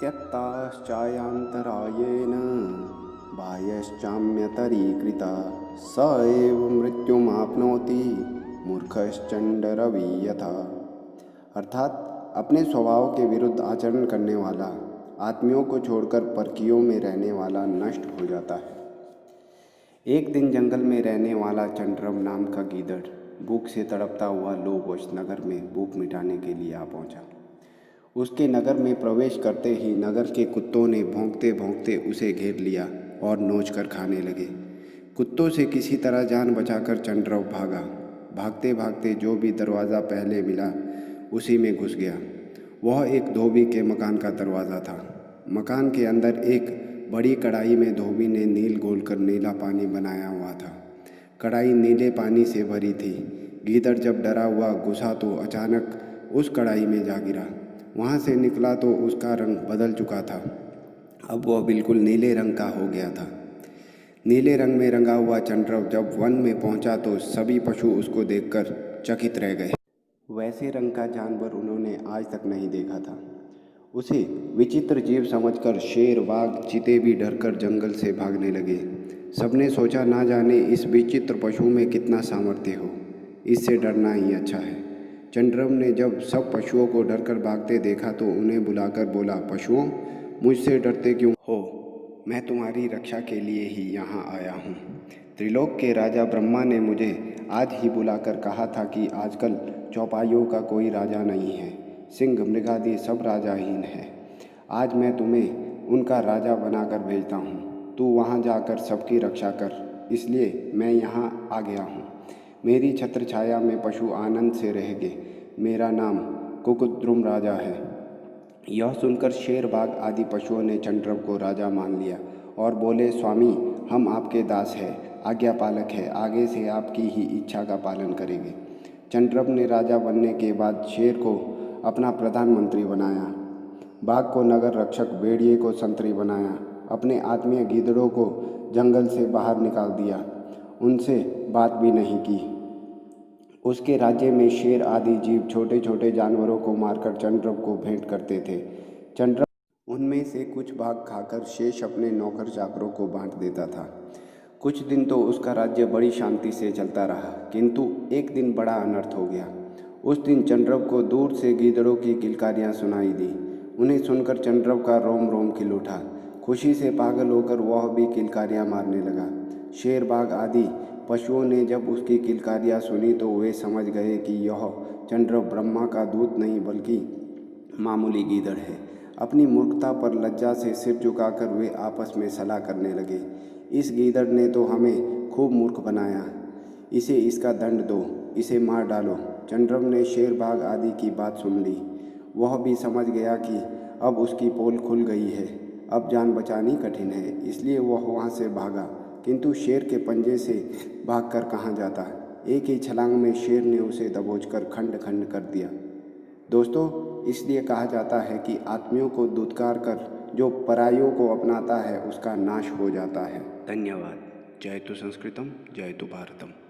त्यक्ताश्चायन्तरायेण बाह्यश्चाम्यतरीकृता स एव मृत्युमाप्नोति मूर्खश्चंडरवि यथा। अर्थात अपने स्वभाव के विरुद्ध आचरण करने वाला, आत्मियों को छोड़कर परकियों में रहने वाला नष्ट हो जाता है। एक दिन जंगल में रहने वाला चंड्रव नाम का गीदड़ भूख से तड़पता हुआ लोभवश नगर में भूख मिटाने के लिए आ पहुंचा। उसके नगर में प्रवेश करते ही नगर के कुत्तों ने भौंकते भौंकते उसे घेर लिया और नोच कर खाने लगे। कुत्तों से किसी तरह जान बचाकर चंड्रव भागा। भागते भागते जो भी दरवाज़ा पहले मिला उसी में घुस गया। वह एक धोबी के मकान का दरवाज़ा था। मकान के अंदर एक बड़ी कढ़ाई में धोबी ने नील घोलकर नीला पानी बनाया हुआ था। कढ़ाई नीले पानी से भरी थी। गीदड़ जब डरा हुआ घुसा तो अचानक उस कढ़ाई में जा गिरा। वहाँ से निकला तो उसका रंग बदल चुका था। अब वह बिल्कुल नीले रंग का हो गया था। नीले रंग में रंगा हुआ चंड्रव जब वन में पहुंचा तो सभी पशु उसको देखकर चकित रह गए। वैसे रंग का जानवर उन्होंने आज तक नहीं देखा था। उसे विचित्र जीव समझकर शेर, बाघ, चीते भी डरकर जंगल से भागने लगे। सबने सोचा ना जाने इस विचित्र पशु में कितना सामर्थ्य हो, इससे डरना ही अच्छा है। चंड्रव ने जब सब पशुओं को डरकर भागते देखा तो उन्हें बुलाकर बोला, पशुओं, मुझसे डरते क्यों हो? मैं तुम्हारी रक्षा के लिए ही यहाँ आया हूँ। त्रिलोक के राजा ब्रह्मा ने मुझे आज ही बुलाकर कहा था कि आजकल चौपाइयों का कोई राजा नहीं है। सिंह, मृगादि सब राजाहीन है। आज मैं तुम्हें उनका राजा बनाकर भेजता हूँ। तू वहाँ जाकर सबकी रक्षा कर, इसलिए मैं यहाँ आ गया हूँ। मेरी छत्र छाया में पशु आनंद से रहेंगे। मेरा नाम कुकुद्रुम राजा है। यह सुनकर शेर, बाघ आदि पशुओं ने चंड्रव को राजा मान लिया और बोले, स्वामी, हम आपके दास हैं, आज्ञा पालक है, आगे से आपकी ही इच्छा का पालन करेंगे। चंड्रव ने राजा बनने के बाद शेर को अपना प्रधानमंत्री बनाया, बाघ को नगर रक्षक, भेड़िए को संतरी बनाया, अपने आत्मीय गीदड़ों को जंगल से बाहर निकाल दिया, उनसे बात भी नहीं की। उसके राज्य में शेर आदि जीव छोटे छोटे जानवरों को मारकर चंड्रव को भेंट करते थे। चंड्रव उनमें से कुछ भाग खाकर शेष अपने नौकर चाकरों को बांट देता था। कुछ दिन तो उसका राज्य बड़ी शांति से चलता रहा, किंतु एक दिन बड़ा अनर्थ हो गया। उस दिन चंड्रव को दूर से गीदड़ों की किलकारियाँ सुनाई दी। उन्हें सुनकर चंड्रव का रोम रोम खिल उठा। खुशी से पागल होकर वह भी किलकारियाँ मारने लगा। शेर, बाघ आदि पशुओं ने जब उसकी किलकारियाँ सुनी तो वे समझ गए कि यह चंड्रव ब्रह्मा का दूत नहीं बल्कि मामूली गीदड़ है। अपनी मूर्खता पर लज्जा से सिर झुकाकर वे आपस में सलाह करने लगे, इस गीदड़ ने तो हमें खूब मूर्ख बनाया, इसे इसका दंड दो, इसे मार डालो। चंड्रव ने शेर, बाघ आदि की बात सुन ली। वह भी समझ गया कि अब उसकी पोल खुल गई है, अब जान बचानी कठिन है, इसलिए वह वहाँ से भागा। किंतु शेर के पंजे से भागकर कहाँ जाता। एक ही छलांग में शेर ने उसे दबोचकर खंड खंड कर दिया। दोस्तों, इसलिए कहा जाता है कि आत्मियों को दुत्कार कर जो पराइयों को अपनाता है उसका नाश हो जाता है। धन्यवाद। जय तु संस्कृतम, जय तु भारतम।